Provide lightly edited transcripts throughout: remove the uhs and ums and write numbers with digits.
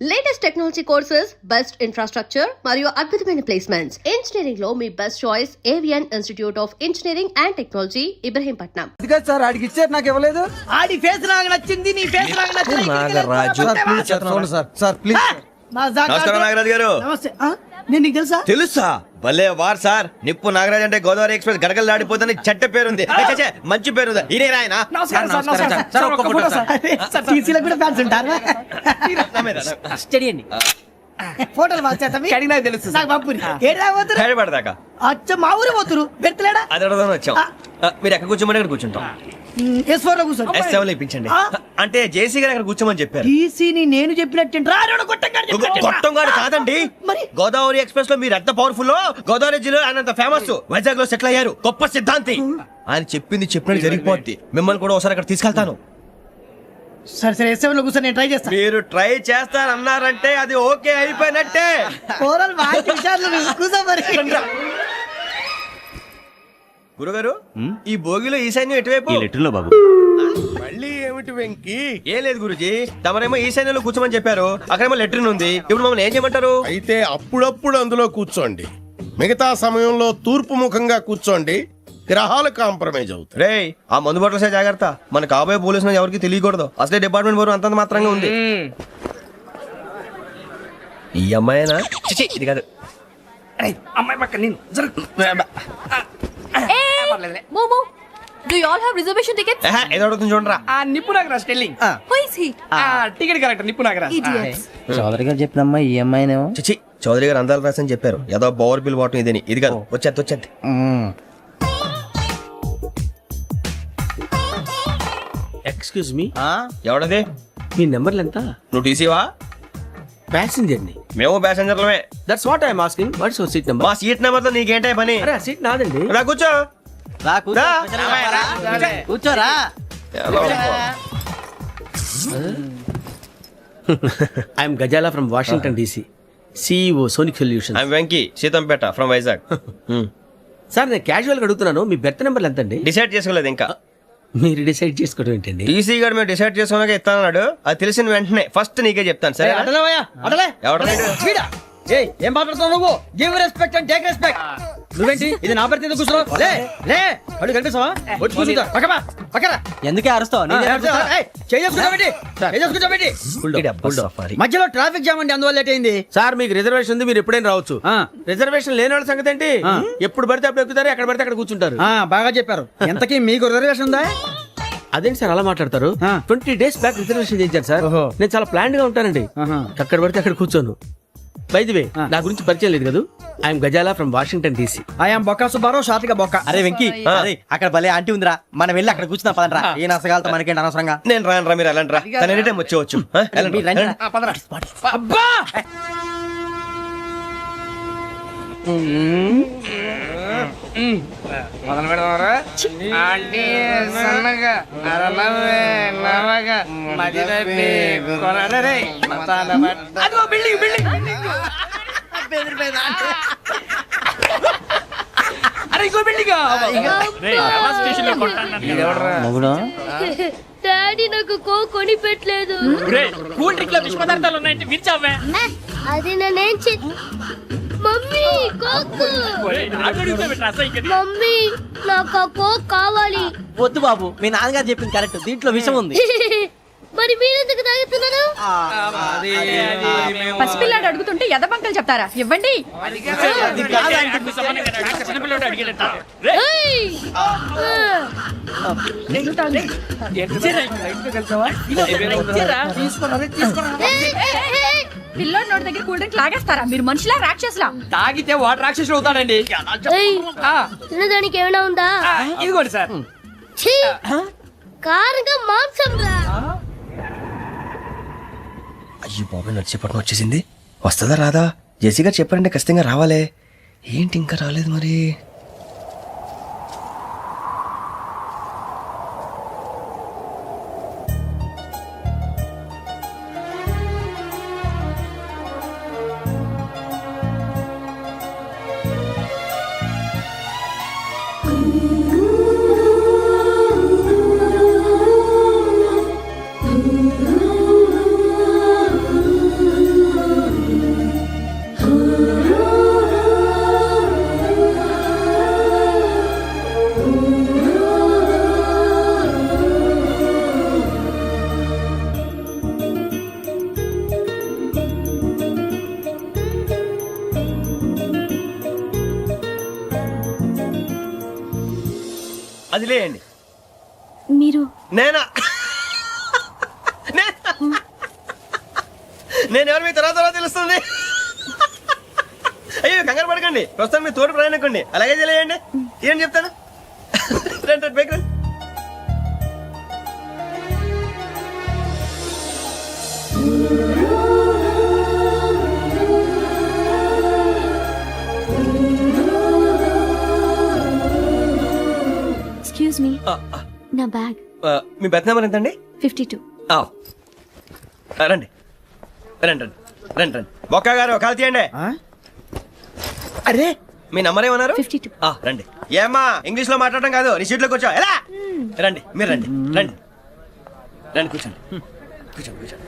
Latest technology courses, best infrastructure మరియు అద్భుతమైన placements. Engineering లో మీ best choice Avian institute of engineering and technology, Ibrahimpatnam. అందుకే సార్ ఆడికి ఇచ్చారు, నాకు ఇవ్వలేదు. ఆడి ఫేస్ నాకు నచ్చింది, నీ ఫేస్ నాకు నచ్చింది. Nagaraju sir please. నమస్కారం నాగరాజు గారు. నమస్తే. నేను నీకు తెలుసా? తెలుసా? భలే వార్ సార్. నిప్పు నాగరాజ్ అంటే గోదావరి ఎక్స్ప్రెస్ గడగలు దాడిపోతుంది చెట్ట పేరుంది. మంచి పేరుంది. ఇదే ఆయన. ఫోటోలు నాకు తెలుసు. అచ్చ మా ఊరు పోతురు పెడతలేడా? అది అడగదామని వచ్చాం. మీరు ఎక్కడ కూర్చోమని అక్కడ కూర్చుంటాం. S4 లో కూర్చోండి. S7 లో ఇప్పించండి. అంటే జేసీ గారు అక్కడ కూర్చోమని చెప్పారు. టీసీని నేను చెప్పినట్టు గొట్టం గారు కాదండి. మరి గోదావరి ఎక్స్ప్రెస్ లో మీరు ఎంత పవర్ఫుల్, గోదావరి జిల్లా ఆయన ఫేమస్, వైజాగ్ లో సెటిల్ అయ్యారు, గొప్ప సిద్ధాంతి. ఆయన చెప్పింది చెప్పినట్టు జరిగిపోద్ది. మిమ్మల్ని కూడా ఒకసారి అక్కడ తీసుకెళ్తాను. సరే సరే S7 లో కూర్చొని నేను ట్రై చేస్తాను. మీరు ట్రై చేస్తారన్నారంటే అది ఓకే అయిపోయినట్టే. కూర్చో మరి. గురుగారు, ఈ భోగిలో ఈశాన్యం ఎటువైపు? బాబు మళ్ళీ ఏమిటి వెంకి? ఏం లేదు గురుజీ, తమరేమో ఈశాన్యంలో కూర్చోమని చెప్పారు, అక్కడేమో లెట్రిన్ ఉంది. ఇప్పుడు మమ్మల్ని ఏం చేయమంటారు? అయితే అప్పుడప్పుడు అందులో కూర్చోండి, మిగతా సమయంలో తూర్పు ముఖంగా కూర్చోండి. గ్రహాలు కాంప్రమైజ్ అవుతాయి. రే, ఆ మందు బట్టలసే జాగ్రత్త. మన కాబోయే పోలీసులు ఎవరికి తెలియకూడదు. అసలే డిపార్ట్మెంట్ బోరు అంతంత మాత్రంగా ఉంది. ఈ అమ్మాయినా? చిచి, ఇది కాదు. అమ్మాయి పక్క నేను. Momo, do you all have reservation tickets? ఏదో అడుగుతుంది చూడరా. నిప్పు Nagaraj telling. Who is he? Ticket correct. నిప్పు నాగరాజ్. Idiots. చౌదరి గారు చెప్పినమ్మా ఈ అమ్మాయినేమో. చిచి, చౌదరి గారు అందాలు రాసని చెప్పారు. ఏదో బోర్ బిల్ బాటం ఇదేని. ఇది కాదు. వచ్చేది. Excuse me, ఎవడది? మీ నెంబర్లు ఎంత? నువ్వు టీసీవా? ప్యాసింజర్ ని. మేము ప్యాసెంజర్లమే. That's what I'm asking. What's your seat number? మా సీట్ నెంబర్ తో నీకేంటే పని? అరే సీట్ నాదండి. రా కూర్చో. కూర్చోరా. I'm Gazala from Washington DC, CEO Sonic Solution. I'm Venky, Seethampeta from Vizag. Sir నేను క్యాజువల్ గా అడుగుతున్నాను, మీ బెర్త్ నెంబర్లు ఎంత అండి? డిసైడ్ చేసుకోలేదు ఇంకా. మీరు డిసైడ్ చేసుకోవడం ఏంటండి? టీసీ గారు మేము డిసైడ్ చేసుకున్నాక ఇస్తానన్నాడు. అది తెలిసిన వెంటనే ఫస్ట్ నీకే చెప్తాను. సరే? ఏం మాట్లాడుతున్నావు నువ్వు? Give respect and take respect. నువ్వేంటి ఇది నా పరిస్థితి కూర్చున్నావు? లే అడుగు కనిపిస్తావా? వచ్చి కూర్చుంటా. పక్కరా. ఎందుకే అరుస్తావు? మధ్యలో ట్రాఫిక్ జామ్ అండి, అందువల్ల లేట్ అయింది. సార్ మీకు రిజర్వేషన్ ఉంది, మీరు ఎప్పుడైనా రావచ్చు. రిజర్వేషన్ లేని వాళ్ళ సంగతి ఏంటి? ఎప్పుడు పడితే అప్పుడు ఎక్కుతారు, ఎక్కడ పడితే అక్కడ కూర్చుంటారు. బాగా చెప్పారు. ఎంతకీ మీకు రిజర్వేషన్ ఉందా? అదేంటి సార్ అలా మాట్లాడతారు? 20 days బ్యాక్ రిజర్వేషన్ చేయించారు సార్. నేను చాలా ప్లాన్ గా ఉంటానండి. అక్కడ పడితే అక్కడ కూర్చోను. బై ది వే, నా గురించి పరిచయం లేదు కదా. I'm Gazala from Washington DC. I'm Bokka Subbarao, షార్ట్గా బొక్క. అరే వెంకీ, అక్కడ భలే ఆంటీ ఉందిరా, మనం వెళ్ళి అక్కడ కూర్చున్నా పదనరా. ఏ నసగాలతో మనకేంటి అనవసరంగా. నేను రాను, మీరు వెళ్ళండి రా. తన ఎనీ టైం వచ్చేవచ్చు. అబ్బా మొదలు పెడదామరా. అంటే సన్నగా బిల్డింగ్ అరే ఇంకో బిల్డింగ్. డాడీ నాకు కొని పెట్టలేదు. కూల్ డ్రింక్ లో విష పదార్థాలు ఉన్నాయంటే విరిచావే. అది నేనేం మమ్మీ కోక్. మమ్మీ నాకు ఆ కోక్ కావాలి. వద్దు బాబు, మీ నాన్నగారు చెప్పింది కరెక్ట్, దీంట్లో విషయం ఉంది. మరి మీరెందుకు తాగుతున్నారు? పసిపిల్లాడు అడుగుతుంటే ఎదబంకలు చెప్తారా? ఇవ్వండి. పిల్లోడు నోటి దగ్గర కూల్ డ్రింక్ లాగేస్తారా? మీరు మనుషులా రాక్షసులా? తాగితే వాడు రాక్షసుడు అవుతాడండి. తినడానికి ఏమైనా ఉందా? ఇదిగోండి సార్. కారంగా మాంసం రా. అయ్యో బాబాయ్, నడిచేపట్నం వచ్చేసింది. వస్తుందా రాదా? జేసీ గారు చెప్పారంటే ఖచ్చితంగా రావాలే. ఏంటి ఇంకా రాలేదు మరి? వదిలేయండి. మీరు నేనా? నేను ఎవరు మీ తర్వాత తెలుస్తుంది. అయ్యో కంగారు పడకండి, ప్రస్తుతం మీ తోటి ప్రయాణకండి. అలాగే తెలియండి. ఏం చెప్తాను. రండి రండి, బైక్ రండి. ఎక్స్క్యూజ్ మీ, నా బ్యాగ్. మీ బెత్ నెంబర్ ఎంతండి? 52. రండి రండి రండి రండి రండి. బొక్క గారు కాల్ తీయండి. అరే మీ నంబర్ ఏమన్నారు? 52. రండి. ఏమ్మా ఇంగ్లీష్ లో మాట్లాడడం కాదు, నీ సీట్లో కూర్చో. ఎలా రండి, మీరు రండి రండి రండి, కూర్చోండి కూర్చోండి కూర్చోండి.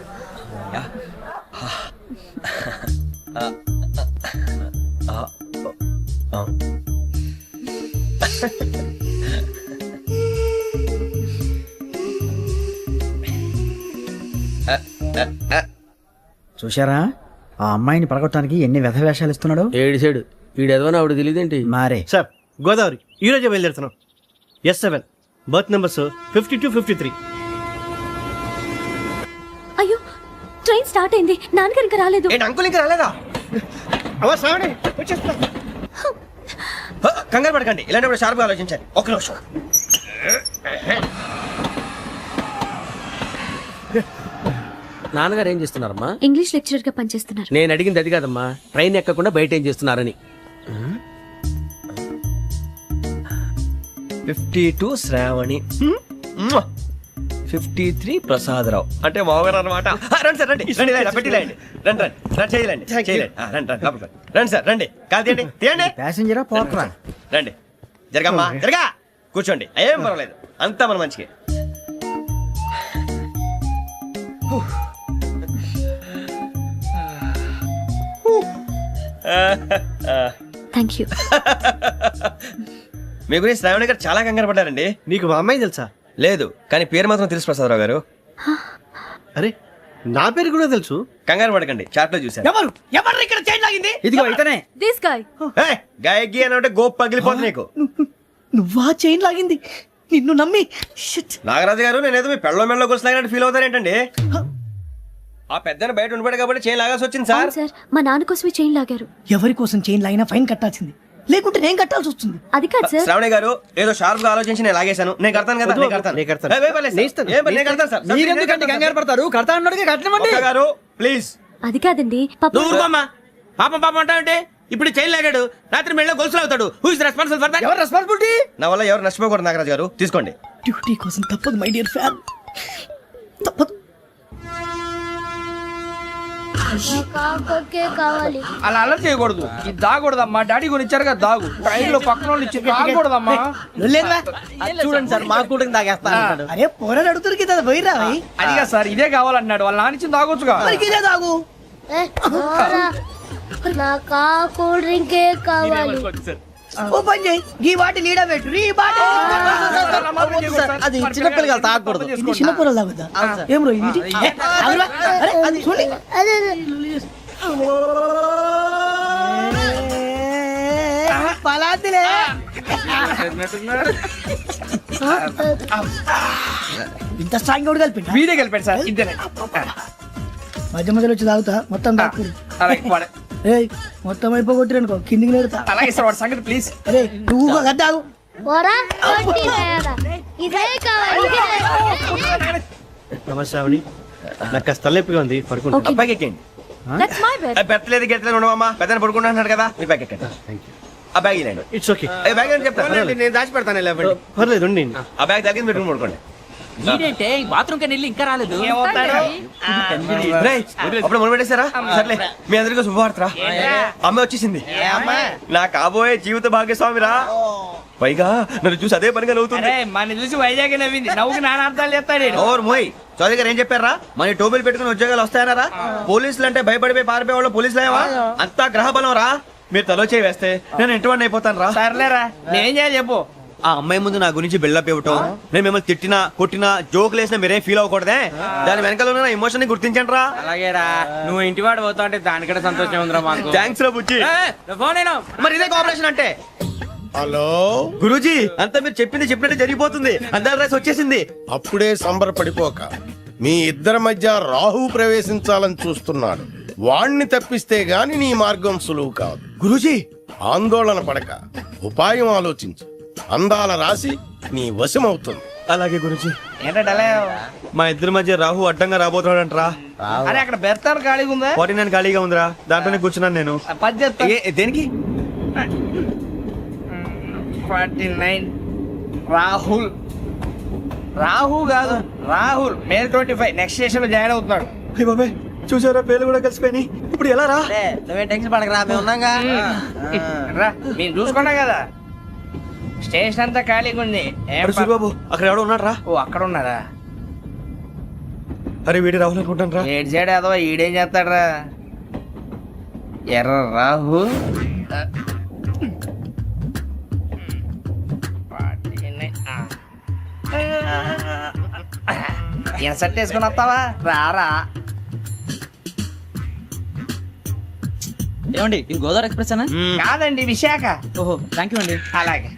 యా. చూశారా ఆ అమ్మాయిని పడగొట్టడానికి ఎన్ని వ్యధ వేషాలు ఇస్తున్నాడు. ఏడు సైడు వీడెదవని ఆవిడ తెలియదేంటి. మారే సార్ గోదావరి ఈ రోజే బయలుదేరుతున్నాం. S7 berth numbers 52, 53. అయ్యో, ట్రైన్ స్టార్ట్ అయింది. నాన్నగారు ఇంకా రాలేదు. ఏంటి అంకుల్ ఇంకా రాలేదా? అవ్వ శ్రావణి వచ్చేస్తా. కంగారు పడకండి, ఇలాంటప్పుడు షార్ప్గా ఆలోచించండి. ఒక్క నిమిషం. నాన్నగారు ఏం చేస్తున్నారమ్మా? ఇంగ్లీష్ లెక్చరర్ గా పనిచేస్తున్నారు. నేను అడిగింది అది కాదమ్మా, ట్రైన్ ఎక్కకుండా బయట ఏం చేస్తున్నారని. 52 శ్రావణి, 53 ప్రసాదరావు అంటే మామగారు అనమాట. రండి సార్ రండి రండి, ఇలా పెట్టి రండి రండి రండి రండి, చేయలేండి చేయలేండి. రండి రండి లోపలికి రండి సార్ రండి. కాదు తీయండి తీయండి. ప్యాసింజరా పోట్రా. రండి జరగమ్మా జరగా, కూర్చోండి. ఏం పర్వాలేదు, అంతా మన మంచిగా. Thank you. మీ గురించి శ్రావణి గారు చాలా కంగారు పడ్డారండి. నీకు మా అమ్మాయి తెలుసా? లేదు, కానీ పేరు మాత్రం తెలుసు ప్రసాదరావు గారు. అరే నా పేరు కూడా తెలుసు. కంగారు పడకండి, చాట్ లో చూశాను. ఎవరు ఎవరు ఇక్కడ చైన్ లాగింది? ఇదిగో ఇతనే. This guy. గాయకి అని అంటే గోప్ పగిలిపోతుంది నీకు. నువ్వా చైన్ లాగింది? నిన్ను నమ్మి. షిట్. నాగరాజు గారు, నేనేదో మీ పెళ్ళ మెళ్ళ గురిసిలాగినట్టు ఫీల్ అవుతారేంటండి? ఆ పెద్దని బయట ఉండిపోయాడు కాబట్టి చేయి లాగాల్సి వచ్చింది సార్. సార్, మా నాన్న కోసమే చైన్ లాగారు. ఎవరి కోసం చైన్ లాగినా ఫైన్ కట్టాల్సింది, లేకుంటే నేను కట్టాల్సి వస్తుంది. అది కాదు సార్. శ్రావణి గారు ఏదో షార్ప్ గా ఆలోచించి నేను లాగేశాను. నేను కడతాను కదా, నేను కడతాను. నేను కడతాను. ఏ, పర్లేదు సార్. ఏ, నేను కడతాను సార్. మీరెందుకంటే కంగారు పడతారు? కడతా అన్నాడుగా కట్టమండి. ఒక్క గారు ప్లీజ్. అది కాదండి, నువ్వు ఊరుకోమ్మా. పాపం పాపం అంటావంటే ఇప్పుడు చైన్ లాగాడు, రాత్రి మెళ్ళ గొలుసులు అవుతాడు. Who is responsible for that? ఎవరు రెస్పాన్సిబిలిటీ? నా వల్ల ఎవరు నష్టపోకూడదు నాగరాజు గారు, తీసుకోండి. డ్యూటీ కోసం తప్పదు మై డియర్ ఫ్యాన్, తప్పదు. అలా అలర్ చేయకూడదు. ఇది దాగకూడదమ్మా. డాడీ కొని ఇచ్చారు కదా దాగు. ట్రైన్ లో పక్కన వాళ్ళు ఇచ్చి దాగకూడదమ్మా. చూడండి సార్, మా కూడా తాగేస్తా. అరే పోరాడు అడుగుతారు కదా, పోయిరా అదిగా సార్, ఇదే కావాలన్నాడు. వాళ్ళ నాన్న ఇచ్చింది తాగొచ్చుగా. ఇదే తాగు. నాకు కూల్ డ్రింకే కావాలి. ఓ పని చేయి, ఈ బాటి లీడ పెట్టు. ఈ బాటి అది చిన్నపిల్లలు తాగకూడదు. ఇది చిన్న పొరలు తాగుతా. ఏం రో ఇది? ఆగురా. అరే అది చూడండి. అదే పలాతిలే. ఇంత స్ట్రాంగ్ కూడా కలిపి వీడే గెలిపాడు సార్. ఇద్దరే. మధ్య మధ్యలో వచ్చి తాగుతా, మొత్తం తాకు. అలాగే వాడు. ఏయ్ మొత్తం అయిపోగొట్టి అనుకో, కిందికి నేడుతా. అలాగే సార్, వాడు సంగతి ప్లీజ్. అరే నువ్వు కదా తాగు. పోరా, కొట్టి తయారా. ఇదే కావాలి, ఇదే. నమస్తే శ్రావణి, నాకు కాస్త తలెప్పిగా ఉంది, పడుకుంటా. అబ్బాయికి ఎక్కండి. That's my bed. పెట్టలేదు గెట్టలేదు ఉండవమ్మా. పెద్దని పడుకుంటున్నాడు కదా, మీ బ్యాగ్ ఎక్కండి. ఆ బ్యాగ్ ఇలాండి. It's okay. బ్యాగ్ అని చెప్తాను. నేను దాచి పెడతాను. పర్లేదు ఉండి. ఆ బ్యాగ్ తగ్గింది పెట్టుకుని పడుకోండి. బాత్రూమ్ కని వెళ్ళి ఇంకా రాలేదు. రేయ్, అప్పుడు మొదలు పెట్టేశారా? సర్లే, మీ అందరికీ శుభవార్తరా. అమ్మ వచ్చేసింది. నా కాబోయే జీవిత భాగ్యస్వామిరా. పైగా నన్ను చూసి అదే పనిగా నవ్వుతుంది. మన చూసి వైజాగ్ నవ్వింది. నవ్వుకి నాన్న అర్థాలు చెప్తాడు. ఓర్ మోయ్, చౌదరి గారు ఏం చెప్పారా? మన టోబీలు పెట్టుకుని ఉద్యోగాలు వస్తాయనరా? పోలీసులు అంటే భయపడిపోయి పారిపోయే వాళ్ళు పోలీసులు అయ్యావా? అంతా గ్రహ బలం రా. మీరు తలో చేయి వేస్తే నేను ఇంటివాడిని అయిపోతాను రా. సర్లేరా, నేనేం చేయాలి చెప్పు. ఆ అమ్మాయి ముందు నా గురించి బిల్డప్ ఇవ్వటం, నేను మిమ్మల్ని తిట్టినా కొట్టినా జోకులు వేసినా మీరేం ఫీల్ అవ్వకూడదే. దాని వెనకాల ఉన్న ఎమోషన్ ని గుర్తించండి రా. అలాగేరా, నువ్వు ఇంటివాడు పోతా అంటే దానికంటే సంతోషం ఉందిరా మాకు. థ్యాంక్స్ రా బుజ్జి. ఫోన్ అయినా మరి ఇదే కోఆపరేషన్ అంటే. హలో గురూజీ అంతా మీరు చెప్పింది చెప్పినట్టు జరిగిపోతుంది. అందాల రాసి వచ్చేసింది. అప్పుడే సంబరపడిపోక మీ ఇద్దరి మధ్య రాహు ప్రవేశించాలని చూస్తున్నాడు. వాణ్ణి తప్పిస్తే గాని నీ మార్గం సులువు కాదు. గురూజీ ఆందోళన పడక ఉపాయం ఆలోచించు. అందాల రాశి నీ వశమవుతుంది. అలాగే గురూజీ. ఏంటంటే మా ఇద్దరి మధ్య రాహు అడ్డంగా రాబోతున్నాడంటరా. అరే అక్కడ బెర్తాను ఖాళీగా ఉందా? 49 ఖాళీగా ఉందిరా, దాంట్లోనే కూర్చున్నాను నేను. పది చెప్తా. దేనికి? 49 రాహుల్. రాహు కాదు రాహుల్. మే 25 నెక్స్ట్ స్టేషన్ లో జాయిన్ అవుతున్నాడు. అయ్య బాబాయ్, చూసారా పేర్లు కూడా కలిసిపోయినాయి. ఇప్పుడు ఎలా రా? నువ్వే టెన్షన్ పడకరా, మేము ఉన్నాగా. రా మీరు చూసుకున్నా కదా, స్టేషన్ అంతా ఖాళీగా ఉంది. సూరిబాబు అక్కడ ఎవడో ఉన్నాడు రా. ఓ అక్కడ ఉన్నారా? అరే వీడి రాహుల్ అనుకుంటాను రా. ఏడు సైడ్ ఏదో ఈడేం చేస్తాడరా? ఎర్ర రాహు. ఇన్సర్ట్ వేసుకుని వస్తావా? రారా. ఏమండి ఇది గోదావరి ఎక్స్ప్రెస్ అనా? కాదండి విశాఖ. ఓహో థ్యాంక్ యూ అండి. అలాగే.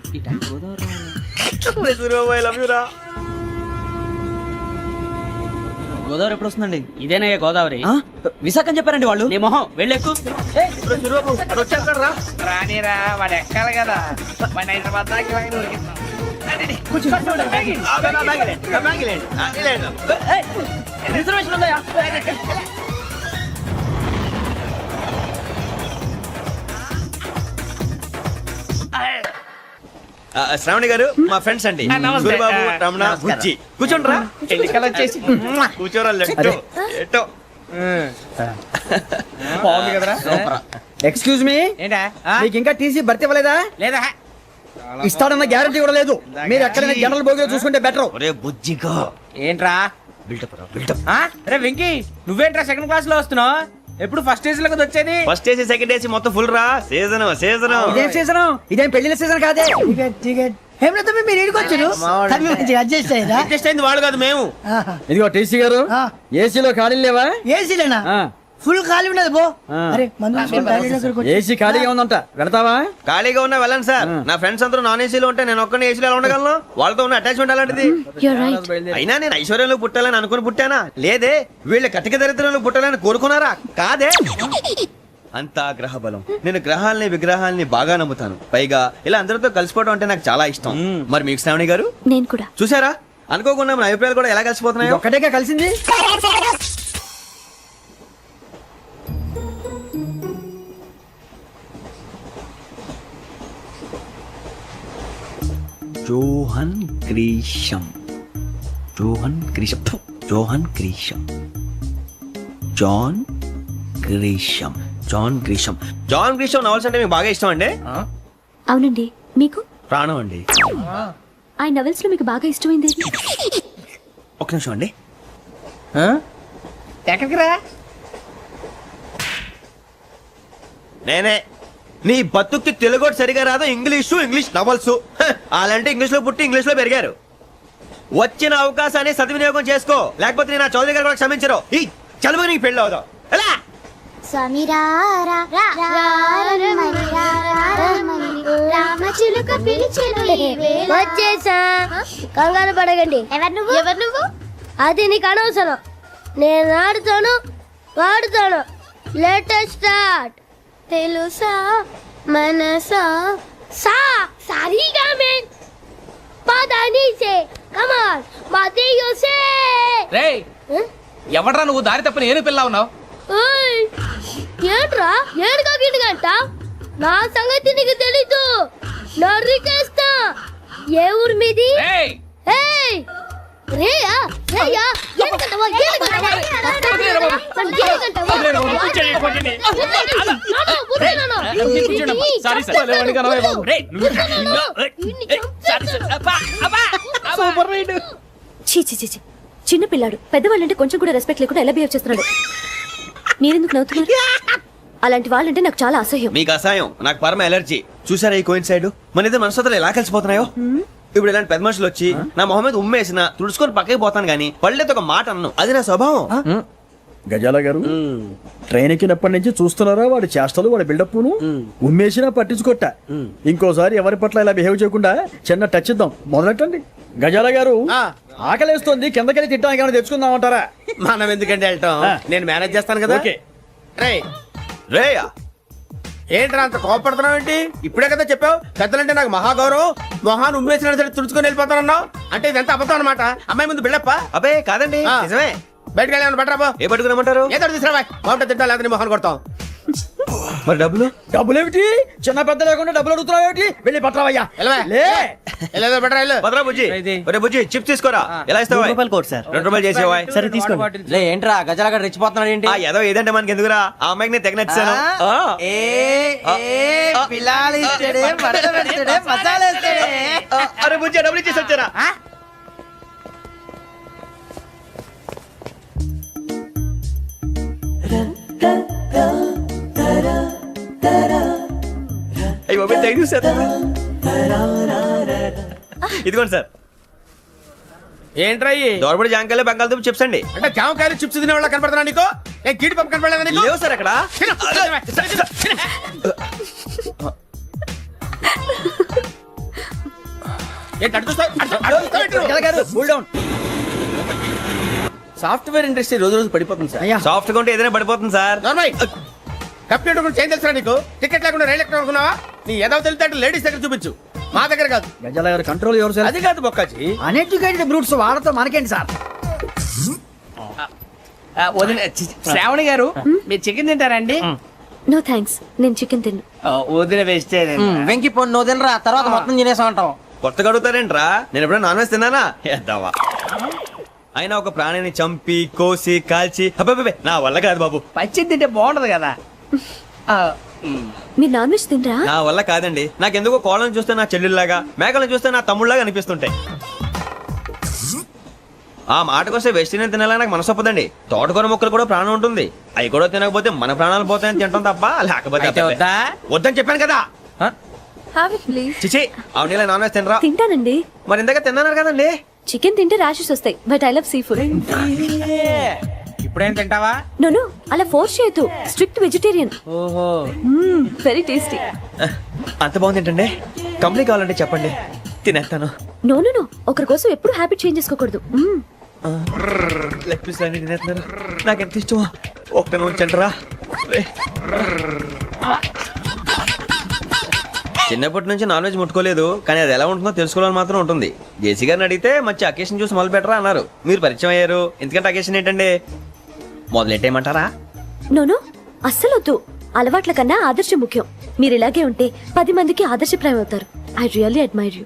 సూరిబాబు ఐ లవ్ యు రా. గోదావరి ఎప్పుడు వస్తుందండి? ఇదేనయ్యా గోదావరి. విశాఖ అని చెప్పారండి వాళ్ళు. నీ మొహం వెళ్ళెక్కు. సూరిబాబు అక్కడ వచ్చేస్తాడు రా. రానిరా, వాడు ఎక్కాలి కదా. వాడిని హైదరాబాద్ దాకా ఇలాగే ఉరికిస్తాం. రండి, కూర్చోండి. రిజర్వేషన్ ఉందయ్యా. శ్రావణి గారు మా ఫ్రెండ్స్ అండి. నమస్తే. సూరిబాబు, రమణ, బుజ్జి. కూర్చోండి రా. ఎన్నికలు వచ్చేసి కూర్చోరా. లెట్టో ఎట్టో. బాగుంది కదరా? ఎక్స్క్యూజ్ మీ, ఏంటా? మీకు ఇంకా టీసీ భర్తీ ఇవ్వలేదా? లేదా ఇస్తాడన్న గ్యారంటీ కూడా లేదు. మీరు ఎక్కడైనా జనరల్ బోగిలో చూసుకుంటే బెటర్. ఒరే బుజ్జిగా ఏంట్రా? బిల్డప్. అరే వెంకీ, నువ్వేంట్రా సెకండ్ క్లాస్ లో వస్తున్నావు? ఎప్పుడు ఫస్ట్ ఏసీ లో కదా వచ్చేది? ఫస్ట్ ఏసీ సెకండ్ ఏసీ మొత్తం ఫుల్ రా. సీజన్ ఇదేం సీజన్? ఇదేం పెళ్లిన సీజన్ కాదే. మీరు ఇడికొచ్చారు అడ్జస్ట్ అయ్యారా? అడ్జస్ట్ అయింది వాళ్ళు కాదు, మేము. ఇదిగో టీసీ గారు, ఏసీలో ఖాళీ లేవా? ఏసీలేనా? ఫుల్ ఖాళీ ఉండదు బో. అరే ఏసీ ఖాళీగా ఉందంట, వెళతావా? ఖాళీగా ఉన్నా వెళ్ళండి సార్. నా ఫ్రెండ్స్ అందరూ నాన్ ఏసీలో ఉంటే నేను ఒక్కనే ఏసీలో ఎలా ఉండగలను? వాళ్ళతో ఉన్న అటాచ్మెంట్ అలాంటిది. అయినా నేను ఐశ్వర్యంలో పుట్టాలని అనుకుని పుట్టానా? లేదే. వీళ్ళ కటిక దరిద్రంలో పుట్టాలని కోరుకున్నారా? కాదే. అంతా గ్రహ బలం. నేను గ్రహాలని విగ్రహాలని బాగా నమ్ముతాను. పైగా ఇలా అందరితో కలిసిపోవడం అంటే నాకు చాలా ఇష్టం. మరి మీకు శ్రావణి గారు? నేను కూడా. చూసారా, అనుకోకుండా మన అభిప్రాయాలు కూడా ఎలా కలిసిపోతున్నాయి. ఒక్కటేగా కలిసింది. జోహన్ గ్రీషం. Zone Grisham. నవల్స్ అంటే మీకు బాగా ఇష్టం అండి? అవునండి. మీకు? ప్రాణం అండి. ఆ నవెల్స్ లో మీకు బాగా ఇష్టమైంది? ఒక్క నిమిషం అండి. ఎక్కడికి రా? నేనే. నీ బతుక్కి తెలుగు సరిగా రాదు, ఇంగ్లీష్ నవల్స్. అలాంటి ఇంగ్లీష్ లో పుట్టి ఇంగ్లీష్ లో పెరిగారు. వచ్చిన అవకాశాన్ని సద్వినియోగం చేసుకో, లేకపోతే నేను చౌదరి గారు కూడా క్షమించరు. ఈ చదువు నీకు పెళ్ళి అవుదాం. ఎలా? వచ్చేసా, కంగారు పడకండి. ఎవరు నువ్వు? అది నీకు అనవసరం. నేను ఆడుతాను, వాడుతాను. Latest start. తెలుసా మనసా సా సారీగా మెన్ పదని సే కమాన్ మదియో సే. రేయ్, ఎవడ్రా నువ్వు? దారి తప్పని ఏను పిల్ల ఉన్నావు? ఓయ్ ఏంట్రా ఏడుగా గిడుగంట? నా సంగతి నీకు తెలీదు. నరికేస్తా. ఏ ఊరు మీది? రేయ్, ఏయ్ రేయా రేయా ఏడుగంటవా? చిన్న పిల్లాడు పెద్దవాళ్ళంటే కొంచెం కూడా రెస్పెక్ట్ లేకుండా ఎలా బిహేవ్ చేస్తున్నాడు. మీరెందుకు నవ్వుతున్నారు? అలాంటి వాళ్ళంటే నాకు చాలా అసహ్యం. మీకు అసహ్యం, నాకు పరమ ఎలర్జీ. చూసారా ఈ కోయిన్సైడ్? మన ఇద్దరు మనసులు ఎలా కలిసిపోతున్నాయో. ఇప్పుడు ఇలాంటి పెద్ద మనుషులు వచ్చి నా మొహం మీద ఉమ్మేసిన తుడుచుకొని పక్కకి పోతాను గానీ పళ్ళేతో ఒక మాట అన్ను. అది నా స్వభావం. గజాల గారు ట్రైన్ ఎక్కినప్పటి నుంచి చూస్తున్నారా వాడి చేష్టలు వాడి బిల్డప్ను ఉమ్మేసినా పట్టించుకోట ఇంకోసారి ఎవరి పట్ల ఇలా బిహేవ్ చేయకుండా చిన్న టచ్ ఇద్దాం మొదలెట్టండి గజాల గారు ఆకలేస్తుంది కిందకెళ్ళి తిట్టడానికి ఏమైనా తెచ్చుకుందామంటారా? మనం ఎందుకంటే వెళ్తాం, నేను మేనేజ్ చేస్తాను కదా. ఓకే. రేయా ఏంట్రా అంత కోపడుతున్నావు ఏంటి? ఇప్పుడే కదా చెప్పావు పెద్దలంటే నాకు మహాగౌరవం, మొహాన్ని ఉమ్మేసిన సరే తుడుచుకొని వెళ్ళిపోతానన్నావు. అంటే ఇదంతా అబద్ధం అనమాట. అమ్మాయి ముందు బిల్డప్ప. అబే కాదండి నిజమే. బయటకు వెళ్ళి బట్రాబో ఏ పట్టుకురమ్మంటారు? ఏదో తీసుకురా బాగుంటుంది తింటా లేదా మొహాన్ని కొడతాం. మరి డబ్బులు? డబ్బులేమిటి చిన్న పెద్ద లేకుండా డబ్బులు అడుగుతున్నావు ఏమిటి? వెళ్ళి పట్టరావయ్యా. బట్రా వెళ్ళు. భద్రా బుజ్జి, ఒరే బుజ్జి చిప్స్ తీసుకోరా. ఎలా ఇస్తావా? Court sir. 2 రూపాయలు చేసేవా? సరే తీసుకోండి. లే ఏంట్రా గజాల రెచ్చిపోతున్నాడు ఏంటి? ఏదో ఏదంటే మనకి ఎందుకురా, ఆ అమ్మాయికి నేను తెగ నచ్చాను. అరే బుజ్జి డబ్బులు ఇచ్చేసి వచ్చారా? అయ్యి బాబు థ్యాంక్ యూ సార్. ఇదిగోండి సార్. ఏంట్రా దోరబడి జాంకాయలు బంగాళదుంప చిప్స్ అండి. అంటే జామకాయలు చిప్స్ తినే వాళ్ళ కనపడుతున్నా నీకు? నేను కీడి పంపు కనపడలేదా నీకు? లేవు సార్ అక్కడ. సాఫ్ట్వేర్ ఇండస్ట్రీ రోజు రోజు పడిపోతుంది సార్. సాఫ్ట్ గా ఉంటే ఏదైనా పడిపోతుంది సార్. కంప్యూటర్ గురించి ఏం తెలుసా నీకు? టికెట్ లేకుండా రైలు ఎక్కడ అనుకున్నావా? నీ ఏదో తెలితే లేడీస్ దగ్గర చూపించు, మా దగ్గర కాదు. గజాల గారు కంట్రోల్ ఎవరు సార్? అది కాదు బొక్కాజీ. అన్ఎడ్యుకేటెడ్ బ్రూట్స్ వాళ్ళతో మనకేంటి సార్? శ్రావణి గారు మీరు చికెన్ తింటారండి? నో థ్యాంక్స్, నేను చికెన్ తిన్ను. వదిన వేస్తే వెంకి పొన్ను నువ్వు తినరా, తర్వాత మొత్తం తినేసా ఉంటాం. కొత్తగా అడుగుతారేంట్రా? నేను ఎప్పుడైనా నాన్ వెజ్ తిన్నానా? ఎద్దావా. అయినా ఒక ప్రాణిని చంపి కోసి కాల్చి అబ్బబ్బే నా వల్ల కాదు బాబు. పచ్చి తింటే బాగుంటది కదా. మీరు నాన్ వెజ్ తినరా? నా వల్ల కాదండి. నాకెందుకో కోళ్ళని చూస్తే నా చెల్లెల్లాగా, మేకలను చూస్తే నా తమ్ముళ్ళలాగా అనిపిస్తుంటాయి. ఆ మాటకొస్తే వెస్టిరియన్ తినాలని నాకు మనసు ఒప్పదండి. తోటకూర మొక్కలు కూడా ప్రాణం ఉంటుంది. అవి కూడా తినకపోతే మన ప్రాణాలు పోతాయని తింటాం తప్ప లేకపోతే వద్దని చెప్పాను కదా. చిచి అవునీ నాన్ వెజ్ తినరా? తింటానండి. మరి ఇందాక తిన్నాను కదండి. చికెన్ తింటే ర్యాషెస్ వస్తాయి, but I love sea food. ఇప్పుడేం తింటావా? నో అలా ఫోర్స్ చేయొద్దు. Strict vegetarian. ఓహో వెరీ టేస్టీ. అంత బాగుంది ఏంటండి? కంప్లీట్ కావాలంటే చెప్పండి, తినేస్తాను. నో ఒకరి కోసం ఎప్పుడు హ్యాబిట్ చేంజ్ చేసుకోకూడదు. లెగ్ పీస్ అన్ని తినేస్తున్నారు. నాకు ఎంత ఇష్టం. ఒక్క ఉంచండిరా. చిన్నప్పటి నుంచి నాన్ వెజ్ ముట్టుకోలేదు, కానీ అది ఎలా ఉంటుందో తెలుసుకోవాలని మాత్రం ఉంటుంది. జేసీ గారిని అడిగితే మంచి అకేషన్ చూసి మొదలు పెట్టరా అన్నారు. మీరు పరిచయం అయ్యారు, ఎందుకంటే అకేషన్ ఏంటండి? మొదలెట్టేయమంటారా? నో అస్సలు వద్దు. అలవాట్ల కన్నా ఆదర్శం ముఖ్యం. మీరు ఇలాగే ఉంటే 10 మందికి ఆదర్శప్రాయం అవుతారు. I really admire you.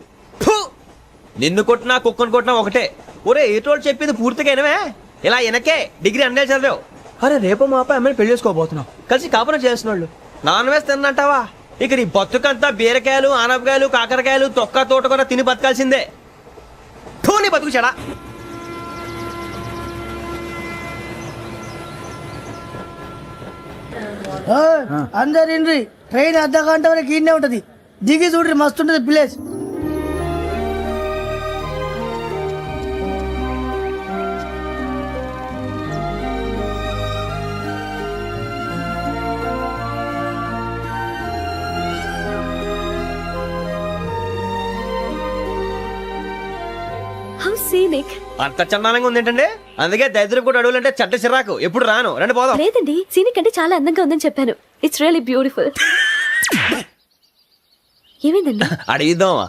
నిన్ను కొట్టినా కుక్కను కొట్టినా ఒకటే. ఒరే ఏటోళ్ళు చెప్పింది పూర్తిగా వినవే. ఇలా వెనకే డిగ్రీ అన్నే చదివావు. అరే రేపు మా అబ్బాయి అమ్మని పెళ్లి చేసుకోబోతున్నావు, కలిసి కాపురం చేసిన వాళ్ళు నాన్ వెజ్ తిన్నంటావా? ఇక నీ బతుకంతా బీరకాయలు ఆనపకాయలు కాకరకాయలు తొక్క తోట కూడా తిని బతకాల్సిందే. నీ బతుకు చెడా. అందరు ఇండ్రి ట్రైన్ అర్ధ గంట వరకు ఇన్నే ఉంటది. దిగి చూడ్రి మస్తు ఉంటది ప్లేస్. How scenic. అంత చందానంగా ఉంది ఏంటండి? అందుకే దరిద్రం కూడా అడవులంటే చెడ్డ చిరాకు. ఎప్పుడు రాను, రండి పోదాం. లేదండి, సీనిక్ అంటే చాలా అందంగా ఉందని చెప్పాను. It's really beautiful. ఏమైందండి? అడిగిద్దామా?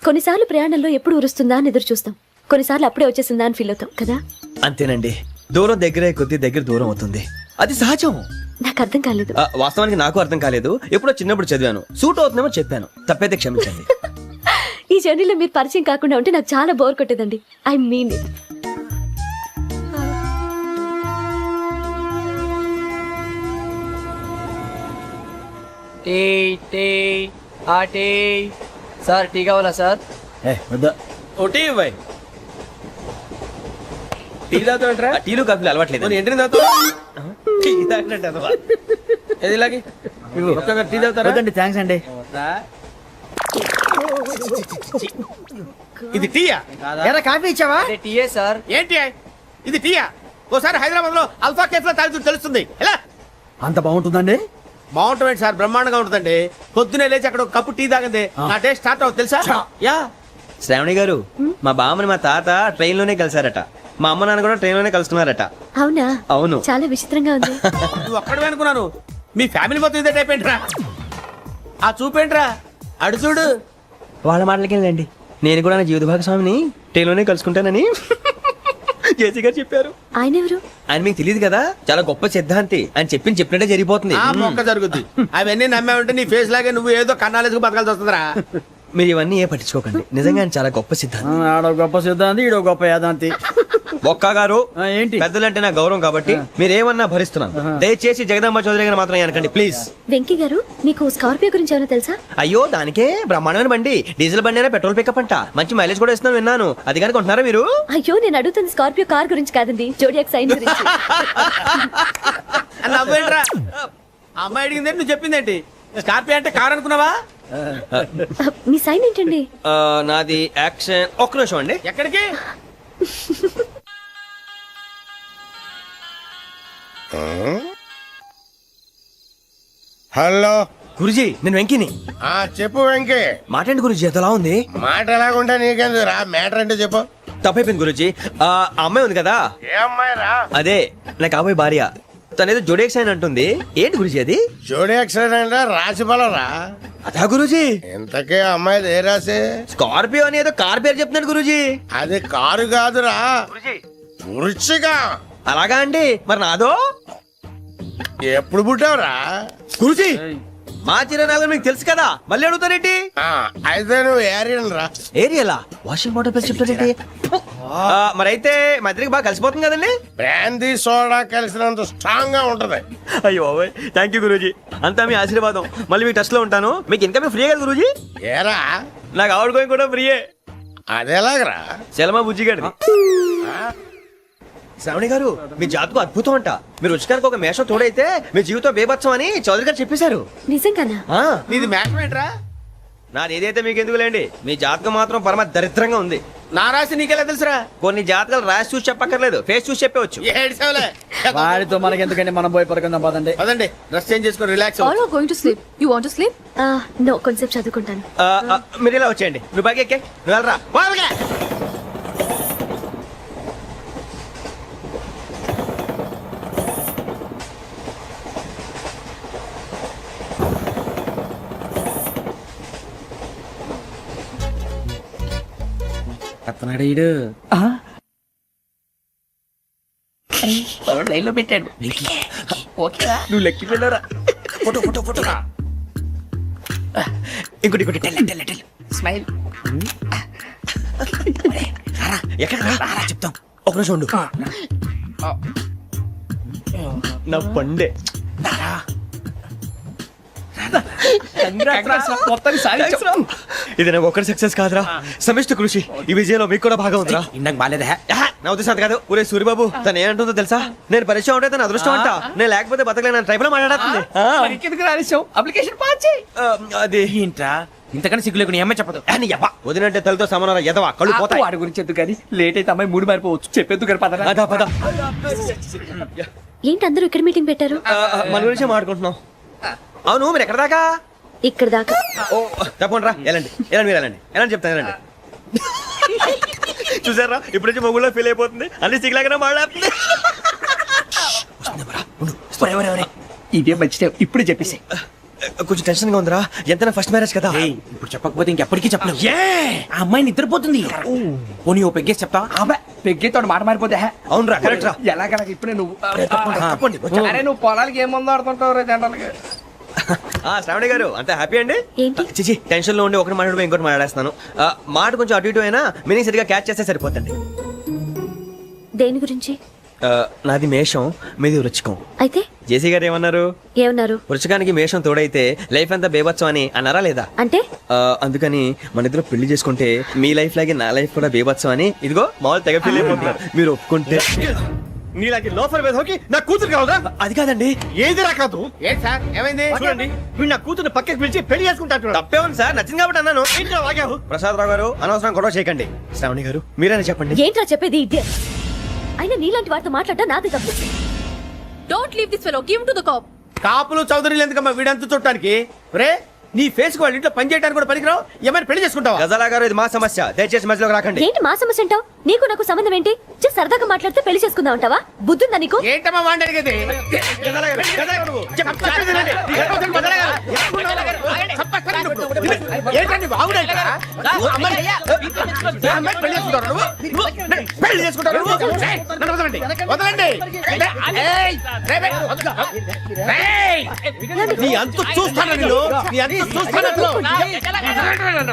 కొన్నిసార్లు ప్రయాణంలో ఎప్పుడు ఉరుస్తుందా అని ఎదురు చూస్తాం, కొన్నిసార్లు అప్పుడే వచ్చేసిందా అని ఫీల్ అవుతాం కదా. అంతేనండి, దూరం దగ్గరే కొద్ది దగ్గర దూరం అవుతుంది. అది సహజం. నాకు అర్థం కాలేదు. వాస్తవానికి నాకు అర్థం కాలేదు. ఎప్పుడో చిన్నప్పుడు చదివాను, సూట్ అవుతుందేమో చెప్పాను. తప్పైతే క్షమించండి. ఈ జర్నీలో మీరు పరిచయం కాకుండా ఉంటే నాకు చాలా బోర్ కొట్టేదండి. I mean it. Sir tea కావాలా సార్? ఒకటి ఇవ్వాయి. టీ తాగుతాంట్రా? టీలు కాఫీలు అలవాట్లేదు. ఎంట్రీ తాగుతా టీ తాగినట్టు అదవా. ఏది ఇలాగే ఒక్క టీ తాగుతారా? థ్యాంక్స్ అండి. ఇది టీయా? ఎరా కాఫీ ఇచ్చావా? టీయే సార్. ఏంటి ఇది టీయా? ఓసారి హైదరాబాద్ లో అల్ఫా కేఫ్ లో తాగుతూ తెలుస్తుంది. ఎలా అంత బాగుంటుందండి? బాగుంటుంది సార్, బ్రహ్మాండంగా ఉంటుందండి. పొద్దునే లేచి అక్కడ ఒక కప్పు టీ తాగింది నా డే స్టార్ట్ అవుతుంది తెలుసా? యా. శ్రావణి గారు, మా బామ్మని మా తాత ట్రైన్ లోనే కలిసారట. మా అమ్మ నాన్న కూడా ట్రైన్ లోనే కలుసుకున్నారట. అవునా? అవును. చాలా విచిత్రంగా ఉంది. నువ్వు ఒక్కడే అనుకున్నాను, మీ ఫ్యామిలీ మొత్తం ఇదే టైప్ ఏంట్రా? ఆ చూపేంట్రా, అడు చూడు. వాళ్ళ మాటలకి వెళ్ళండి. నేను కూడా నా జీవిత భాగస్వామిని ట్రైన్ లోనే కలుసుకుంటానని జేసీ గారు చెప్పారు. ఆయన ఎవరు? ఆయన మీకు తెలియదు కదా, చాలా గొప్ప సిద్ధాంతి. ఆయన చెప్పినట్టే జరిగిపోతుంది. ఆ మొక్క జరుగుద్ది. అవన్నీ నమ్మే ఉంటే నీ ఫేస్ లాగే నువ్వు ఏదో కన్నాలేసుకు బతకాల్సి వస్తుందిరా. మీరు ఇవన్నీ ఏ పట్టించుకోకండి. నిజంగా ఆయన చాలా గొప్ప సిద్ధాంతి. ఆడో గొప్ప సిద్ధాంతి, ఈడో గొప్ప యాదాంతి. ఒక్క గారు, ఏంటి? పెద్దలంటే నా గౌరవం కాబట్టి మీరేమన్నా భరిస్తున్నాను. దయచేసి జగదాంబ చౌదరి గారు మాత్రం అనకండి ప్లీజ్. వెంకీ గారు, మీకు స్కార్పియో గురించి ఏమైనా తెలుసా? అయ్యో, దానికే బ్రహ్మాండమైన బండి. డీజిల్ బండి అయినా పెట్రోల్ పికప్ అంట. మంచి మైలేజ్ కూడా ఇస్తున్నాను విన్నాను. అది కనుక ఉంటున్నారా మీరు? అయ్యో, నేను అడుగుతుంది స్కార్పియో కార్ గురించి కాదండి, జోడియాక్ సైన్ గురించి. నవ్వేంట్రా? అమ్మాయి అడిగింది నువ్వు చెప్పిందేంటి? స్కార్పియో అంటే కార్ అనుకున్నావా? మీ సైన్ ఏంటండి? నాది యాక్షన్. ఒక్క నిమిషం అండి. ఎక్కడికి? హలో గురుజీ, నేను వెంకిని. చెప్పు వెంకీ. మాటండి గురుజీ, అదలా ఉంది. మాట ఎలాగుంటా నీకెందుకు రా, మ్యాటర్ అంటే చెప్పు. తప్పైపోయింది గురుజీ. ఆ అమ్మాయి ఉంది కదా, ఏ అమ్మాయి రా? అదే నా కాబోయే భార్య. తనేదో జోడేక్స్ అని అంటుంది. ఏంటి గురుజీ అది? జోడి యాక్సిడెంట్ రాసి రా. అదా గురుజీ? ఇంతకే అమ్మాయి ఏ రాసి? స్కార్పియో అని ఏదో కార్ పేరు చెప్తున్నాడు గురుజీ. అది కారు కాదురా, వృచ్చిగా. అలాగా అండి, మరి నాదో? ఎప్పుడు పుట్టావురా? గురుజీ, మా చిరనాలు మీకు తెలుసు కదా, మళ్ళీ అడుగుతారేంటి? అయితే నువ్వు ఏరియన్ రా. ఏరియాలా? వాషింగ్ వాటర్ ప్లస్ చెప్తారేంటి? మరైతే మా ఇద్దరికి బాగా కలిసిపోతుంది కదండి. బ్రాందీ సోడా కలిసినంత స్ట్రాంగ్ గా ఉంటది. అయ్యో థ్యాంక్ యూ గురూజీ, అంతా మీ ఆశీర్వాదం. మళ్ళీ మీకు టచ్ లో ఉంటాను. మీకు ఇంకా ఫ్రీ కదా గురూజీ? ఏరా, నాకు ఆవిడ గోయింగ్ కూడా ఫ్రీయే. అదేలాగరా? చలమా బుజ్జి గారిది. శ్రావణి గారు, మీ జాతకు అద్భుతం అంట. మీరు రుచికారికి ఒక మేషం తోడైతే మీ జీవితం బేబత్సం అని చౌదరి గారు చెప్పేశారు. నిజంగానా? నీది మ్యాటర్ ఏంట్రా? నాది ఏదైతే మీకు ఎందుకు లేండి, మీ జాతకం మాత్రం పరమ దరిద్రంగా ఉంది. నా రాసి నీకెలా తెలుసురా? కొన్ని జాతకాలు రాసి చూసి చెప్పక్కర్లేదు, ఫేస్ చూసి చెప్పవచ్చు. ఏడ్చావులే. వాడితో మనకి ఎందుకండి, మనం పోయి పడుకుందాం పదండి. పదండి, డ్రెస్ చేంజ్ చేసుకొని relax. All are going to sleep. You want to sleep? No, కొంచెం చదువుకుంటాను. మీరు ఇలా వచ్చేయండి. నువ్వు బాగా ఎక్కే, నువ్వు వెళ్ళరా. వాళ్ళకే. అతనాడు లైన్ లో పెట్టాడు. ఓకేరా, నువ్వు లెక్కి వెళ్ళరా. Photo photo photo. ఇంకోటి ఇంకోటి. Tell smile. ఎక్కడ రా చెప్తాం. ఒక నిమిషం ఉండు. నా పండే. ఇది నాకు ఒక్కరి సక్సెస్ కాదురా, సమిష్టి కృషి. ఈ విజయంలో మీకు కూడా భాగం ఉందిరా. ఇందాక బాలేదా? నా ఉద్దేశం కాదు. ఊరే సూర్యబాబు, తను ఏమంటుందో తెలుసా? నేను పరిచయం ఉంటే తన అదృష్టం అంట. నేను లేకపోతే బతకలేను ట్రైబ్ లో మాట్లాడుతుంది. అప్లికేషన్ పాస్ చేయి. అది ఏంట్రా ఇంతకన్నా సిగ్గు లేకుండా ఏమై చెప్పదు. వదినంటే తలతో సమానం ఎదవా, కళ్ళు పోతాయి. వాడి గురించి ఎందుకు కానీ లేట్ అయితే అమ్మాయి మూడు మారిపోవచ్చు. చెప్పేందుకు కానీ పద. అదా పద. ఏంటి అందరూ ఇక్కడ మీటింగ్ పెట్టారు? మన గురించి మాట్లాడుకుంటున్నాం. అవును, మీరు ఎక్కడ దాకా? ఇక్కడ దాకా. ఓ తప్పకుండా రా, వెళ్ళండి వెళ్ళండి, మీరు వెళ్ళండి వెళ్ళండి, చెప్తాను వెళ్ళండి. చూసారా, ఇప్పుడు నుంచి మొగుల్లో ఫీల్ అయిపోతుంది. అన్ని సిగ్లాగానే మాట్లాడుతుంది. ఇదే మంచి టైం, ఇప్పుడు చెప్పేసి. కొంచెం టెన్షన్ గా ఉందిరా, ఎంతైనా ఫస్ట్ మ్యారేజ్ కదా. ఇప్పుడు చెప్పకపోతే ఇంకెప్పటికీ చెప్పలేవు. ఆ అమ్మాయి నిద్రపోతుంది. పోనీ ఓ పెగ్గేసి చెప్తావా? అబ్బాయి పెగ్గేతో మాట మారిపోతే. అవునురా, కరెక్ట్ రా. ఎలాగలా ఇప్పుడే నువ్వు అరే నువ్వు పొలాలకి ఏం ముందు ఆడుతుంటావు రే జనరల్గా. శ్రావణి గారు, అంత హ్యాపీ అండి? ఏంటి? చిచి, టెన్షన్ లో ఉండి ఒకటి మాట్లాడిపోయి ఇంకోటి మాట్లాడేస్తున్నాను. మాట కొంచెం అటు ఇటు అయినా మీనింగ్ సరిగా క్యాచ్ చేస్తే సరిపోతుంది. దేని గురించి? నాది మేషం, మీది వృచ్చికం. అయితే జేసీ గారు ఏమన్నారు? ఏమన్నారు? వృచ్చికానికి మేషం తోడైతే లైఫ్ అంతా బేబత్సం అని అన్నారా లేదా? అంటే అందుకని మన ఇద్దరు పెళ్లి చేసుకుంటే మీ లైఫ్ లాగే నా లైఫ్ కూడా బేబత్సం అని ఇదిగో మామూలు తెగ ఫీల్ అయిపోతున్నారు. మీరు ఒప్పుకుంటే. నీలాంటి లోఫర్ మీద హోకి నా కూతురు కావదా? అది కాదండి. ఏది రాకాదు. ఏంటి సార్ ఏమైంది? చూడండి, వీడు నా కూతురు పక్కకి పిలిచి పెళ్లి చేసుకుంటాడు. తప్పే ఉంది సార్, నచ్చింది కాబట్టి అన్నాను. ఏంటో వాగావు? ప్రసాద్ రావు గారు, అనవసరం గొడవ చేయకండి. శ్రావణి గారు, మీరైనా చెప్పండి. ఏంట్రా చెప్పేది? ఇదే అయినా నీలాంటి వాటితో మాట్లాడటం నాది తప్పు. Don't leave this fellow, give to the cop. కాపులు చౌదరులు ఎందుకమ్మా వీడంతా చూడటానికి? రే నీ ఫేస్ కు వాళ్ళ ఇంట్లో పని చేయడానికి కూడా పనికిరావు. ఏమైనా పెళ్లి చేసుకుంటావా? గజాలా గారు ఇది మా సమస్య, దయచేసి మధ్యలోకి రాకండి. ఏంటి మా సమస్య అంటావు? నీకు నాకు సంబంధం ఏంటి? జస్ట్ సరదాగా మాట్లాడితే పెళ్లి చేసుకుందాం అంటావా? బుద్ధుందా నీకు? ఏంటమ్మా వాడిని అడిగేది? ఏంటండి బాగుండంట? పెళ్లి చేసుకుంటారు నువ్వు? నన్ను వదలండి, వదలండి. నీ అంతు చూస్తాను నేను, నీ అంతు చూస్తాను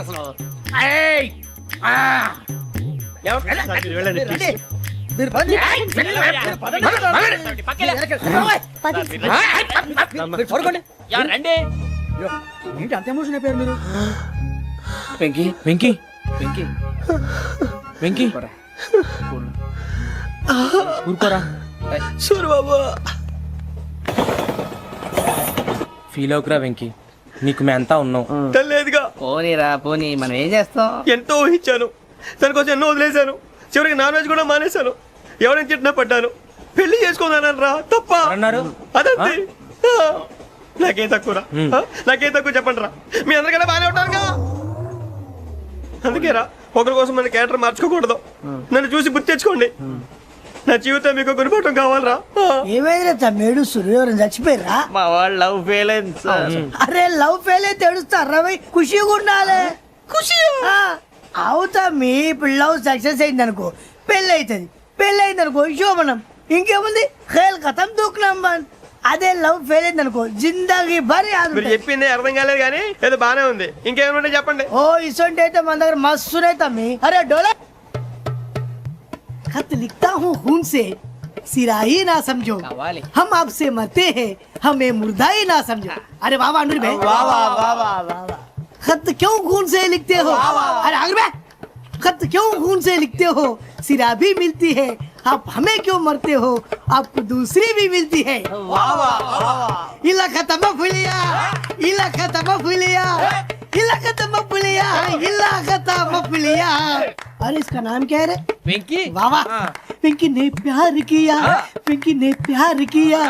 అసలు. ఏంటి అంత ఎమోషన్ అయిపోయారు మీరు? వెంకీ వెంకీ వెంకీ వెంకీ ఊరుకోరా. సూరిబాబు ఫీల్ అవుకురా వెంకీ, నీకు మేమంతా ఉన్నాం. తెలియదుగా, పోనీరా పోనీ, మనం ఏం చేస్తాం? ఎంతో ఊహించాను, తన కోసం ఎన్నో వదిలేశాను, చివరికి నాన్ వెజ్ కూడా మానేశాను. ఎవరైనా తిట్టినా పడ్డాను. పెళ్లి చేసుకున్నానని రా తప్ప అన్నారు. అదంతే. నాకేం తక్కువరా, నాకేం తక్కువ చెప్పండి రా. మీ అందరికన్నా బాగానే ఉంటారుగా. అందుకే రా, ఒకరి కోసం మన క్యారెక్టర్ మార్చుకోకూడదు. నన్ను చూసి గుర్తు తెచ్చుకోండి. నా జీవితం మీకు గురిపటం కావాలరా. ఏమైందిరా తమ్మేడు సూర్యవరం చచ్చిపోయిరా? మా వాళ్ళు లవ్ ఫెయిల్ అయింది సార్. అరే లవ్ ఫెయిల్ అయితే ఏడుస్తారా భయ్? ఖుషిగా ఉండాలి. ఖుషి అవుతా. మీ ఇప్పుడు లవ్ సక్సెస్ అయింది అనుకో పెళ్ళి అవుతుంది. పెళ్ళి అయింది అనుకో శోభనం. ఇంకేముంది? ఖేల్ కథం దూకునాం బాన్. అదే లవ్ ఫెయిల్ అయింది అనుకో జిందాగీ భారీ. మీరు చెప్పింది అర్థం కాలేదు కానీ ఏదో బానే ఉంది. ఇంకేమైనా చెప్పండి. ఓ ఇసొంటి అయితే మన దగ్గర మస్తునే తమ్మి. అరే డోలా खत लिखता हूँ खून से, सिरा ही ना समझो, हम आपसे मरते हैं, हमें मुर्दा ही ना समझो. अरे वाह वाह अनुर भाई, वाह वाह वाह वाह वाह. खत क्यों खून से लिखते हो? अरे अनुर भाई, खत क्यों खून से लिखते हो? सिरा भी मिलती है, आप हमें क्यों मरते हो? आपको दूसरी भी मिलती है. वाह वाह वाह. इला खत्म फुलिया, इला खत्म फुलिया, इला खत्म फुलिया, इला खत्म फुलिया. अरे इसका नाम क्या है रे? వెంకీ. वाह वाह. पिंकी ने प्यार किया, पिंकी ने प्यार किया,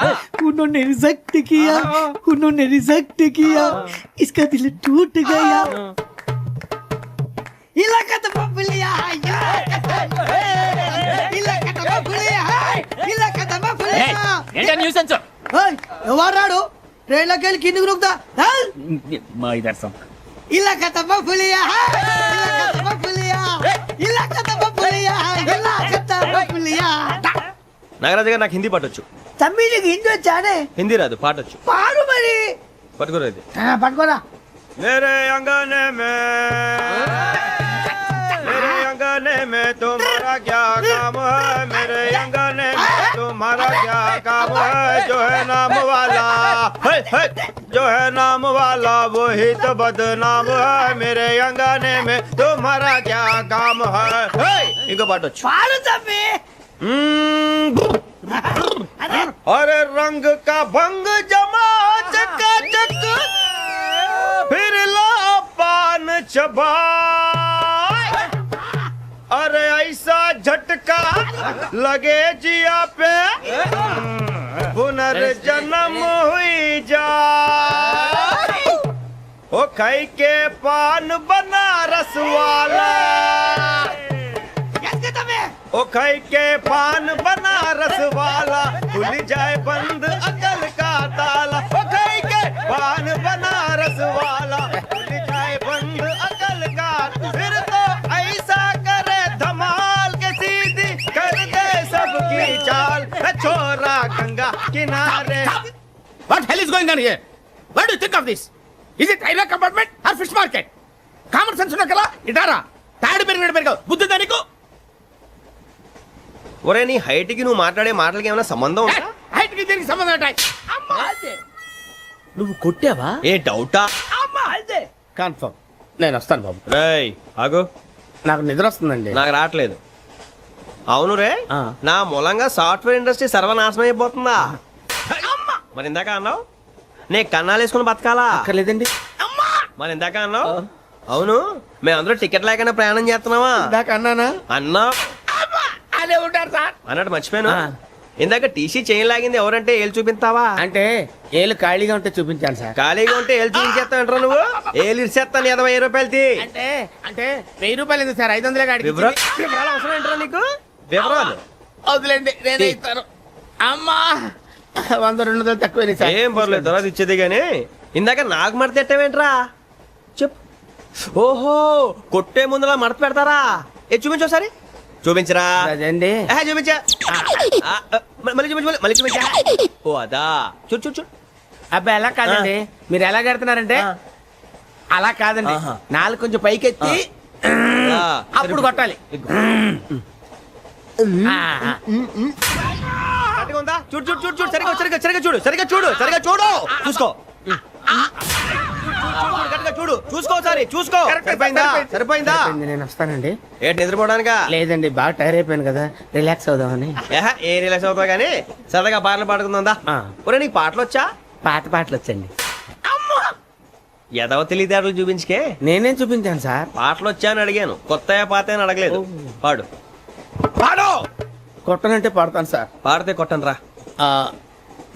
उन्होंने रिजेक्ट किया, उन्होंने रिजेक्ट किया, इसका दिल टूट गया. इलाका तो बबलिया है, इलाका तो बबलिया है, इलाका तो बबलिया. ఏంటా న్యూసెన్స్? ओए ఎవరు రాడు? ట్రైన్ లోకి వెళ్ళి కిందికి నొక్కుతా. మా ఇదర్సం. इलाका तो बबलिया है, इलाका तो बबलिया, इलाका तो बबलिया है, इलाका तो बबलिया. నాగరాజు గారు నాకు హిందీ పాటొచ్చు. తమ్మి నీకు హిందీ వచ్చానే? హిందీ రాదు, పాటొచ్చు. పాడు మరి. పట్టుకోలేదు. పట్టుకోరా. मेरे अंगने में तुम्हारा क्या काम है? मेरे अंगने में तुम्हारा क्या काम है? जो है नाम वाला, जो है नाम वाला वही तो बदनाम है. मेरे अंगने में तुम्हारा क्या काम है? इनको पाटो. పాడు తమ్మి. अरे रंग का भंग जमा चकाचक, फिर ला पान चबा. अरे ऐसा झटका लगे जिया पे, पुनर्जन्म हुई जा. ओ खाई के पान बनारस वाला, ओ खाई के पान बनारस वाला, खुल जाए बंद अकल का ताला. ओ खाई के पान बनारस वाला, खुल जाए बंद अकल का. फिर तो ऐसा करे धमाल के सीधी कर दे सबकी चाल. छोरा गंगा किनारे. What hell is going on here? What do you think of this? Is it railway compartment or fish market? Common sense ఉన్నా కదా ఇటారా. తాడు పెరిగావు బుద్ధి దానికి. ఒరే నీ హైట్ కి నువ్వు మాట్లాడే మాటలకి ఏమైనా సంబంధం ఉందా? హైట్ కి దీనికి సంబంధం ఉంటాయి. నువ్వు కొట్టావా? ఏ డౌటా? కన్ఫర్మ్. నేను వస్తాను బాబు. రేయ్ ఆగు, నాకు నిద్ర వస్తుందండి. నాకు రావట్లేదు. అవును రే, నా మూలంగా సాఫ్ట్వేర్ ఇండస్ట్రీ సర్వనాశనం అయిపోతుందా? మరి ఇందాక అన్నావు నే కన్నాలు వేసుకుని బతకాలా? అక్కర్లేదండి. మరి ఇందాక అన్నావు అవును మేమందరూ టికెట్ లేకుండా ప్రయాణం చేస్తున్నావా? ఇందాక అన్నానా? అన్నా బాగానే ఉంటారు సార్. అన్నట్టు మర్చిపోయాను, ఇందాక టీసీ చేయి లాగింది ఎవరంటే ఏళ్ళు చూపిస్తావా? అంటే ఏళ్ళు ఖాళీగా ఉంటే చూపించాను సార్. ఖాళీగా ఉంటే ఏళ్ళు చూపించేస్తానంటారా నువ్వు? ఏళ్ళు ఇచ్చేస్తాను 20 రూపాయలది. అంటే అంటే 1000 రూపాయలు ఎందుకు సార్? 500 కాడికి వివరాలు అవసరం ఏంట్రా నీకు? వివరాలు వదిలేండి, నేనే ఇస్తాను. అమ్మా 100 200 తక్కువ సార్. ఏం పర్లేదు, తర్వాత ఇచ్చేది గానీ ఇందాక నాకు మడత పెట్టావేంట్రా? చెప్పు. ఓహో, కొట్టే ముందులా మడత పెడతారా? చూపించు ఒకసారి. చూపించరా? అదండి. చూపించా. మళ్ళీ చూపించు, మళ్ళీ చూపించా. ఓ అదా, చూడు చూడు చూడు. అబ్బాయి ఎలా కాదండి, మీరు ఎలా కడుతున్నారంటే అలా కాదండి, నాలుగు కొంచెం పైకెత్తి అప్పుడు కొట్టాలి. కరెక్ట్గా ఉందా? చూడు చూడు చూడు చూడు, సరిగా సరిగా సరిగా చూడు, సరిగా చూడు, సరిగా చూడు, చూసుకో. చూడు, చూసుకో ఒకసారి, చూసుకో. సరిపోయిందా? సరిపోయిందా? నేను వస్తానండి. ఏంటి నిద్రపోవడానికా? లేదండి, బాగా టైర్ అయిపోయాను కదా, రిలాక్స్ అవుదామని. ఏ రిలాక్స్ అవుతావు కానీ సరదాగా పాటలు పాడుకుందా? ఒరే నీకు పాటలు వచ్చా? పాత పాటలు వచ్చండి. ఎదవ తెలివితేటలు చూపించుకే. నేనేం చూపించాను సార్? పాటలు వచ్చా అని అడిగాను, కొత్త పాత అని అడగలేదు. పాడు పాడు. కొట్టనంటే పడతాను సార్. పాడితే కొట్టను రా.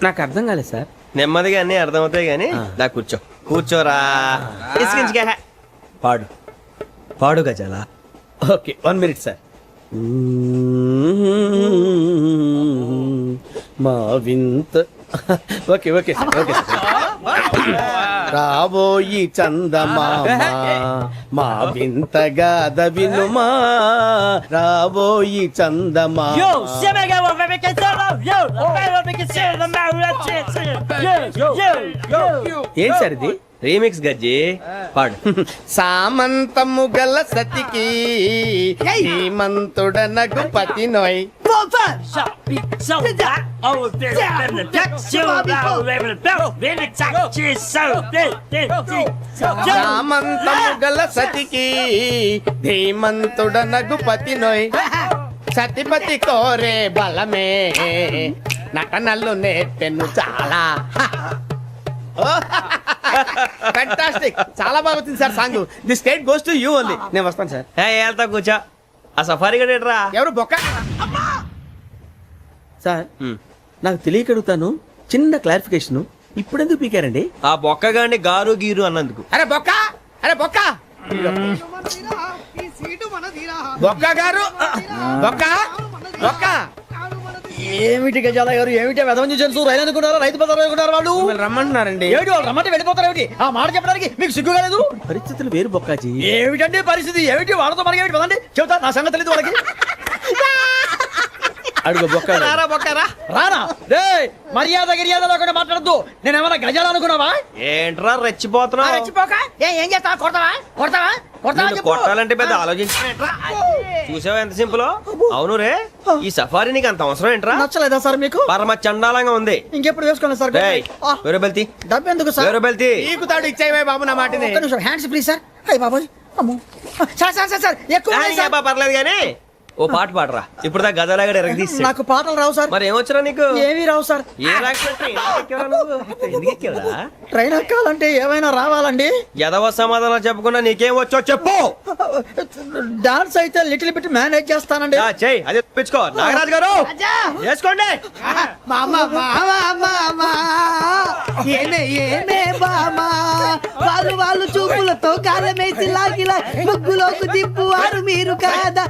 నాకు అర్థం కాలేదు సార్. నెమ్మదిగా అన్ని అర్థమవుతాయి కానీ దా కూర్చో. కూర్చోరా. పాడు పాడు గజాల. Okay, 1 minute sir. మా వింత. Okay okay sir, okay sir. రాబోయి చందమామ మా వింతగా దవినుమా, రాబోయి చందమా. ఏం సార్ ఇది? రీమిక్స్ గజ్జి. పాడు. సామంతము గల సతికి హేమంతుడనగు పతి నోయ్. సామంతము గల సతికి ధీమంతుడనగు పతి నోయ్. సతిపతి కోరే బలమే నటనలు నేర్పెను చాలా. ఫ్యాంటాస్టిక్, చాలా బాగా వచ్చింది sir song. This state goes to you only. నేను వస్తాను సార్. వెళ్తా కూర్చో. ఆ సఫారీ గడేట్రా? ఎవరు బొక్క సార్? నాకు తెలియక అడుగుతాను, చిన్న క్లారిఫికేషన్. ఇప్పుడెందుకు పీకారండి? ఆ బొక్క గాని గారు గీరు అన్నందుకు. అరే బొక్క, అరే బొక్క, బొక్క గారు, బొక్క బొక్క. ఏమిటి గజాల గారు, ఏమిటి వెదవం చూసాను? రైలు అనుకున్నారా? రైతు బజార్ అనుకున్నారు వాళ్ళు? రమ్మంటున్నారండి. ఏమిటి వాళ్ళు రమ్మంటే వెళ్ళిపోతారు? ఏమిటి ఆ మాట చెప్పడానికి మీకు సిగ్గు కాలేదు? పరిస్థితులు వేరు బొక్కాజీ. ఏమిటండి పరిస్థితి? ఏమిటి వాళ్ళతో మనకి ఏమిటి? పదండి చెబుతా, నా సంగతి తెలియదు వాళ్ళకి. అడుగు బొక్క. రారా బొక్కరా. రానా? రే మర్యాద గిర్యాద లేకుండా మాట్లాడద్దు. నేను ఏమన్నా గజాలు అనుకున్నావా? ఏంట్రా రెచ్చిపోతున్నావు? రెచ్చిపోక ఏం చేస్తావా? కొడతావా? కొడతావా? నిన్ను కొట్టాలంటే పెద్ద ఆలోచించా. చూసావా ఎంత సింపుల్? అవును రే, ఈ సఫారీ నీకు అంత అవసరం ఏంట్రా? నచ్చలేదా సార్ మీకు? పరమ చండాలంగా ఉంది. ఇంకెప్పుడు వేసుకోండి సార్. వేరే బెల్తి. డబ్బు ఎందుకు సార్? వేరే బెల్తి. నీకు తాడు ఇచ్చాయి బాబు, నా మాటని. Hands please sir. అయ్యి బాబోయ్, అమ్మో సార్ సార్ సార్ సార్ ఎక్కువ పర్లేదు కానీ ఓ పాట పాడరా. ఇప్పుడు దా గదలాగా ఎరగదీసి. నాకు పాటలు రావు సార్. మరి ఏమొచ్చరా నీకు? ఏమీ రావు సార్. ఏ రాకపోతే ట్రైన్ ఎక్కాలంటే ఏమైనా రావాలండి. ఎదవ సమాధానం చెప్పకుండా నీకేం వచ్చో చెప్పు. డాన్స్ అయితే లిటిల్ బిట్ మేనేజ్ చేస్తానండి. చెయ్యి, అదే తెప్పించుకో. నాగరాజు గారు చేసుకోండి. వాళ్ళు చూపులతో కాలమేసి లాగిలా ముగ్గులోకి దిప్పువారు మీరు కాదా?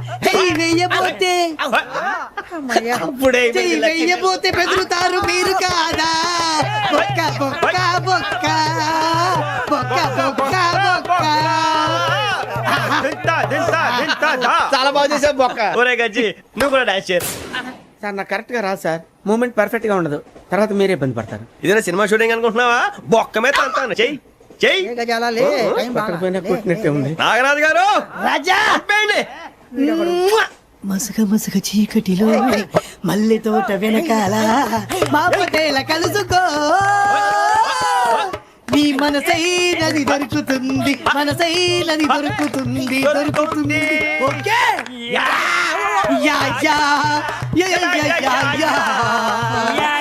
వెయ్యబోతే వెయ్యబోతే బెదురుతారు మీరు కాదా? బొక్క బొక్క బొక్క బొక్క బొక్క బొక్క. చాలా బాగా చేసావు బొక్క. ఒరే గజ్జి, నువ్వు కూడా డాన్స్ చేయరు సార్. నాకు కరెక్ట్ గా రాదు సార్. మూమెంట్ పర్ఫెక్ట్ గా ఉండదు, తర్వాత మీరే ఇబ్బంది పడతారు. ఇదేనా సినిమా షూటింగ్ అనుకుంటున్నావా? బొక్క మీద అంటాను. చెయ్యి చెయ్యి. కొట్టినట్టే ఉంది. నాగరాజు గారు రాజా మసక మసక చీకటిలో మల్లె తోట వెనకాల మా పటేల కలుసుకో. నీ మనసైనది దొరుకుతుంది, మనసైనది దొరుకుతుంది, దొరుకుతుంది. Okay yeah yeah yeah yeah yeah yeah.